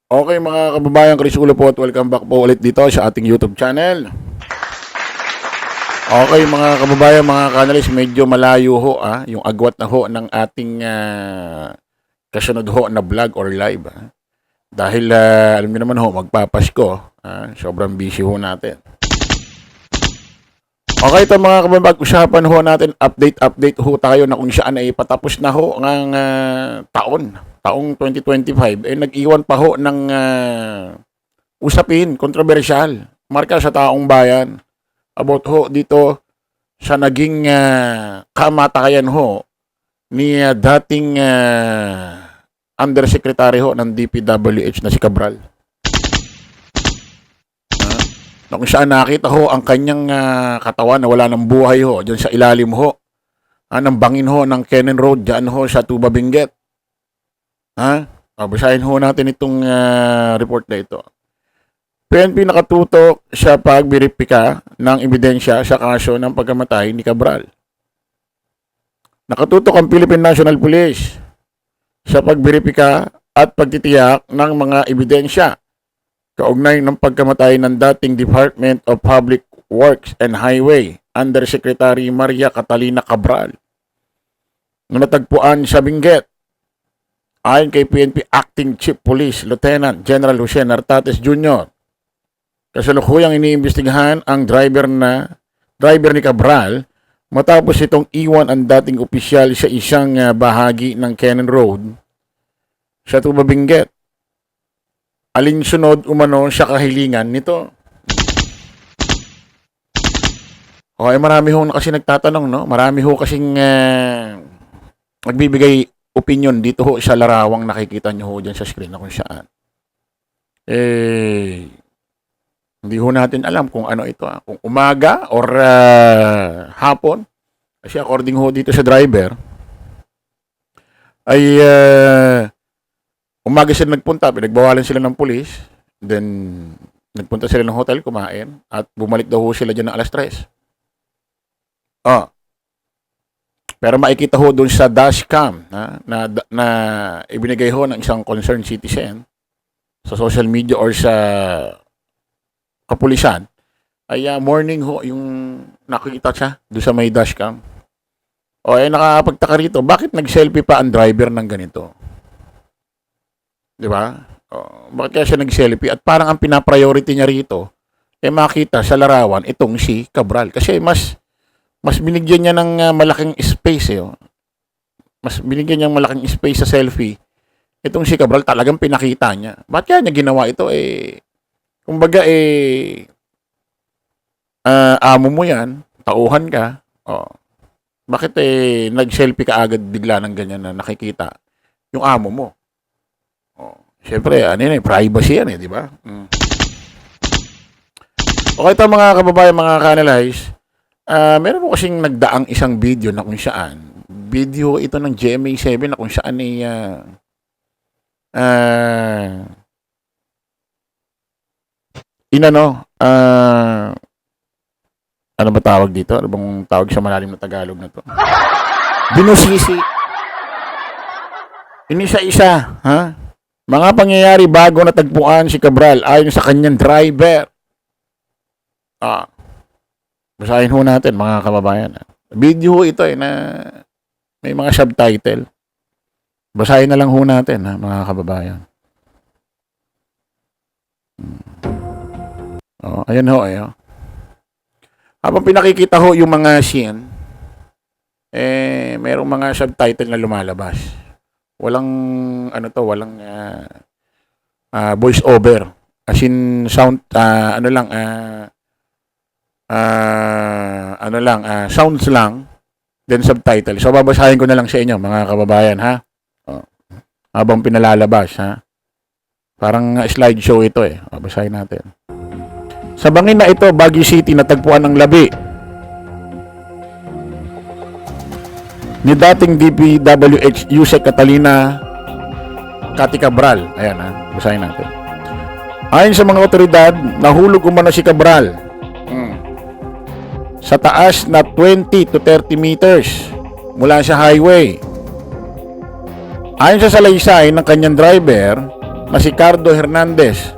Okay mga kababayan, Chris Ulo po at welcome back po ulit dito sa ating YouTube channel. Okay mga kababayan, mga kanalis, medyo malayo ho yung agwat na ho ng ating kasunod ho na vlog or live. Dahil alam niyo naman ho, magpapasko, sobrang busy ho natin. Okay ito mga kababayan, usapan ho natin, update ho tayo na kung saan ay patapos na ho ng taong 2025, nag-iwan pa ho ng usapin, kontrobersyal, marka sa taong bayan, about ho dito sa naging kamatayan ho ni dating undersecretary ho ng DPWH na si Cabral. Na kung saan nakita ho ang kanyang katawan na wala ng buhay ho dyan sa ilalim ho ng bangin ho ng Cannon Road dyan ho sa Tuba Benguet. Basahin ho natin itong report na ito. PNP nakatutok sa pagberipika ng ebidensya sa kaso ng pagkamatay ni Cabral. Nakatutok ang Philippine National Police sa pagberipika at pagtitiyak ng mga ebidensya kaugnay ng pagkamatay ng dating Department of Public Works and Highway Undersecretary Maria Catalina Cabral na natagpuan sa Benguet. Ayon kay PNP Acting Chief Police Lieutenant General Jose Nartates Jr., kasalukuyang iniimbestigahan ang driver ni Cabral matapos itong iwan ang dating opisyal sa isang bahagi ng Cannon Road sa Tuba Benguet. Alinsunod umano sa kahilingan nito. Okay, marami ho kasi nagtatanong, no? Marami ho kasing nagbibigay opinion dito ho sa larawang nakikita nyo ho dyan sa screen na kung saan. Hindi ho natin alam kung ano ito. Kung umaga or hapon. Kasi according ho dito sa driver, ay umaga sila nagpunta. Pinagbawalan sila ng pulis. Then, nagpunta sila ng hotel, kumain. At bumalik daw ho sila dyan ng alas 3. Pero makikita ho doon sa dashcam na ibinigay ho ng isang concerned citizen sa social media or sa kapulisan, ay morning ho yung nakikita siya doon sa may dashcam. Nakapagtaka rito, bakit nag-selfie pa ang driver ng ganito? Di ba? Bakit kaya siya nag-selfie? At parang ang pinapriority niya rito, makita sa larawan itong si Cabral. Kasi mas binigyan niya ng malaking space. Mas binigyan niya ng malaking space sa selfie. Itong si Cabral talagang pinakita niya. Bakit kaya niya ginawa ito? Kumbaga amo mo yan, tauhan ka. Bakit nag-selfie ka agad bigla ng ganyan na nakikita yung amo mo? Siyempre, privacy yan di ba? Okay ito mga kababayan, mga ka-analyze. Meron po kasing nagdaang isang video na kung saan video ito ng GMA7 na kung saan ano ba tawag dito? Ano bang tawag sa malalim na Tagalog na to? Binusisi. Inisa-isa, mga pangyayari bago natagpuan si Cabral ayon sa kanyang driver. Basahin ho natin mga kababayan. Video ito na may mga subtitle. Basahin na lang ho natin mga kababayan. Ayan ho. Habang pinakikita ho yung mga scene, merong mga subtitle na lumalabas. Walang walang voice over. As in sound, sounds lang, then subtitle. So, babasahin ko na lang sa inyo, mga kababayan, habang pinalalabas, Parang slideshow ito, Babasahin natin. Sa bangin na ito, Baguio City, natagpuan ng labi ni dating DPWH Yusek Catalina Cathy Cabral. Ayan, basahin natin. Ayon sa mga otoridad, nahulog umano si Cabral sa taas na 20 to 30 meters mula sa highway. Ayon sa salaysay ng kanyang driver, na si Cardo Hernandez.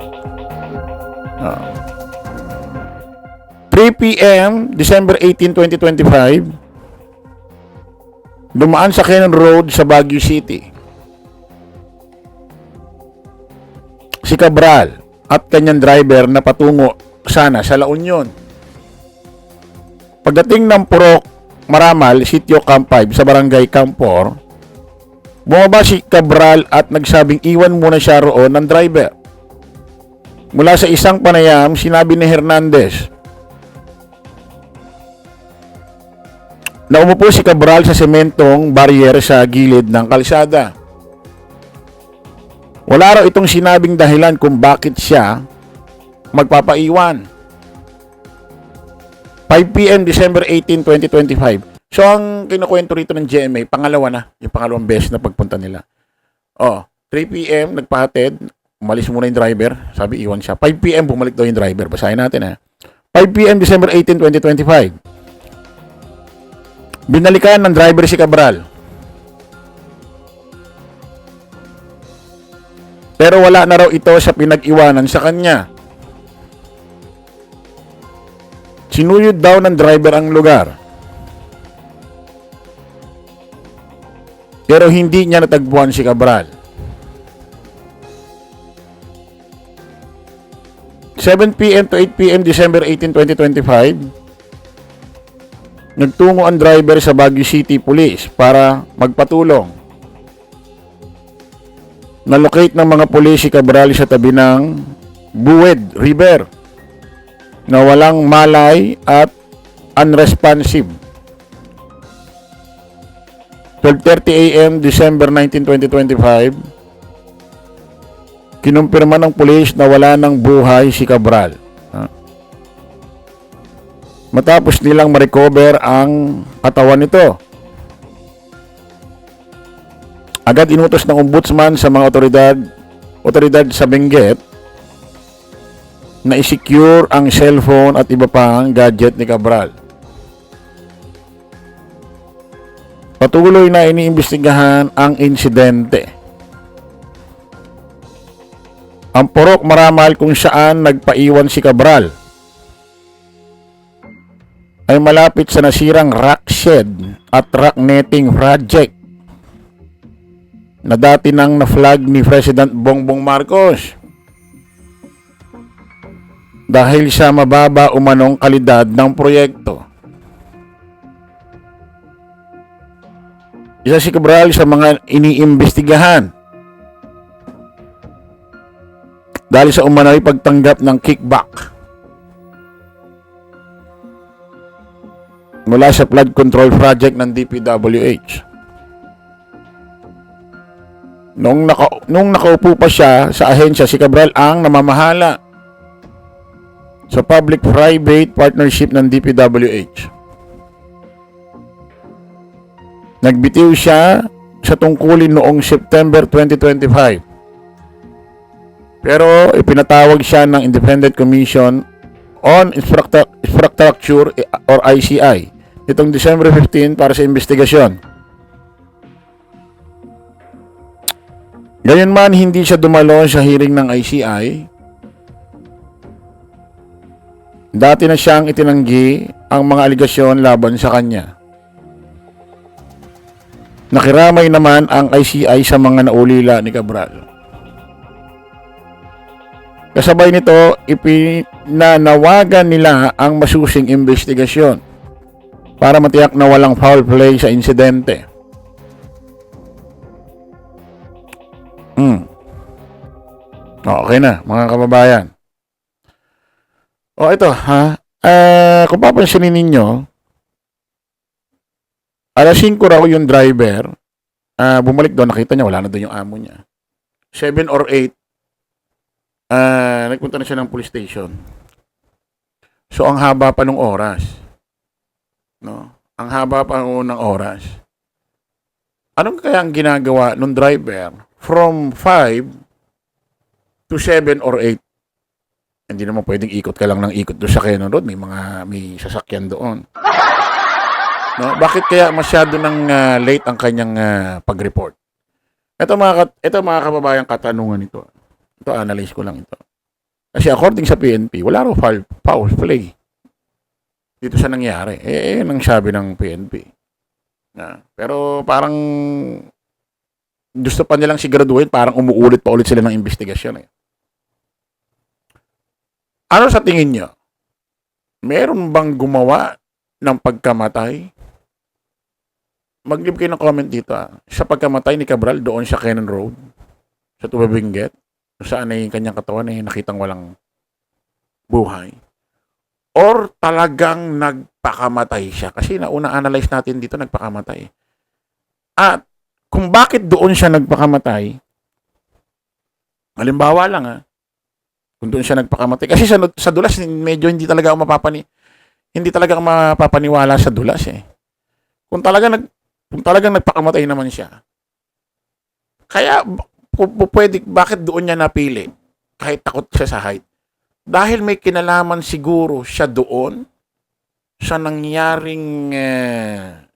3 p.m. December 18, 2025, dumaan sa Cannon Road sa Baguio City si Cabral at kanyang driver na patungo sana sa La Union. Pagdating ng Purok Maramal, Sitio Camp 5 sa Barangay Camp 4, bumaba si Cabral at nagsabing iwan muna siya roon ng driver. Mula sa isang panayam, sinabi ni Hernandez na umupo si Cabral sa sementong barrier sa gilid ng kalsada. Wala raw itong sinabing dahilan kung bakit siya magpapaiwan. 5 p.m. December 18, 2025. So, ang kinukwento rito ng GMA, pangalawa na, yung pangalawang beses na pagpunta nila. 3 p.m. nagpahatid, umalis muna yung driver, sabi iwan siya. 5 p.m. bumalik daw yung driver. Basahin natin ha. 5 p.m. December 18, 2025. Binalikan ng driver si Cabral. Pero wala na raw ito sa pinag-iwanan sa kanya. Sinuyod daw ng driver ang lugar. Pero hindi niya natagpuan si Cabral. 7 p.m. to 8 p.m. December 18, 2025, nagtungo ang driver sa Baguio City Police para magpatulong. Nalocate ng mga pulis si Cabral sa tabi ng Buwed River na walang malay at unresponsive. 12:30 a.m. December 19, 2025, kinumpirma ng pulis na wala ng buhay si Cabral. Matapos nilang ma-recover ang katawan nito. Agad inutos ng ombudsman sa mga otoridad sa Benguet na i-secure ang cellphone at iba pang gadget ni Cabral. Patuloy na iniimbestigahan ang insidente. Ang Purok Maramal kung saan nagpaiwan si Cabral ay malapit sa nasirang rock shed at rock netting project na dati nang na-flag ni President Bongbong Marcos dahil sa mababa umanong kalidad ng proyekto. Isa si Cabral sa mga iniimbestigahan dahil sa umano'y pagtanggap ng kickback mula sa flood control project ng DPWH. Nung nakaupo pa siya sa ahensya, si Cabral ang namamahala sa public-private partnership ng DPWH. Nagbitiw siya sa tungkulin noong September 2025. Pero ipinatawag siya ng Independent Commission on Infrastructure or ICI itong December 15 para sa investigasyon. Gayunman, hindi siya dumalo sa hearing ng ICI. Dati na siyang itinanggi ang mga aligasyon laban sa kanya. Nakiramay naman ang ICI sa mga naulila ni Cabral. Kasabay nito, ipinanawagan nila ang masusing investigasyon para matiyak na walang foul play sa insidente. Okay na, mga kababayan. Ito ha. Kung papansinin ninyo, alas 5 raw yung driver. Bumalik doon, nakita niya, wala na doon yung amo niya. 7 or 8, nagpunta na siya ng police station. So, ang haba pa ng oras. No? Ang haba pa ng oras. Anong kaya ang ginagawa ng driver from 5 to 7 or 8? Hindi naman pwedeng ikot ka lang ng ikot doon sa Cannon Road. May sasakyan doon. No? Bakit kaya masyado ng late ang kanyang pag-report? Ito mga kababayang katanungan nito. Ito, analyze ko lang ito. Kasi according sa PNP, wala raw foul play dito sa nangyari. Yun ang sabi ng PNP. Pero parang gusto pa nilang siguraduhin, parang umuulit pa ulit sila ng investigasyon. Ano sa tingin nyo? Meron bang gumawa ng pagkamatay? Mag-leave kayo ng comment dito. Sa pagkamatay ni Cabral doon sa Cannon Road, sa Tubabinget, kung saan ay kanyang katawan ay nakitang walang buhay. Or talagang nagpakamatay siya. Kasi nauna-analyze natin dito, nagpakamatay. At kung bakit doon siya nagpakamatay, halimbawa lang kung doon siya nagpakamatay. Kasi sa dulas, medyo hindi talaga ako mapapaniwala sa dulas Kung talagang nagpakamatay naman siya. Kaya bakit doon niya napili? Kahit takot siya sa height. Dahil may kinalaman siguro siya doon sa nangyaring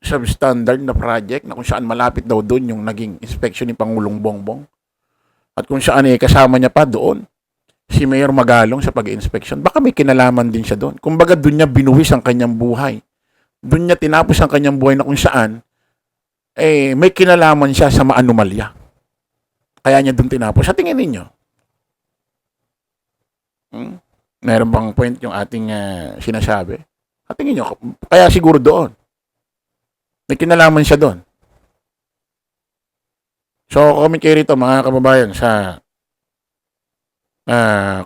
substandard na project na kung saan malapit daw doon yung naging inspection ni Pangulong Bongbong. At kung saan kasama niya pa doon si Mayor Magalong sa pag-inspection. Baka may kinalaman din siya doon. Kumbaga doon niya binuwis ang kanyang buhay. Doon niya tinapos ang kanyang buhay na kung saan may kinalaman siya sa maanumalya. Kaya niya doon tinapos. Sa tingin ninyo? Meron bang point yung ating sinasabi? At tingin nyo, kaya siguro doon. May kinalaman siya doon. So, comment kayo rito mga kababayan sa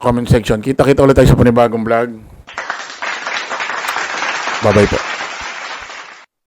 comment section. Kita-kita ulit tayo sa panibagong vlog. Bye-bye po.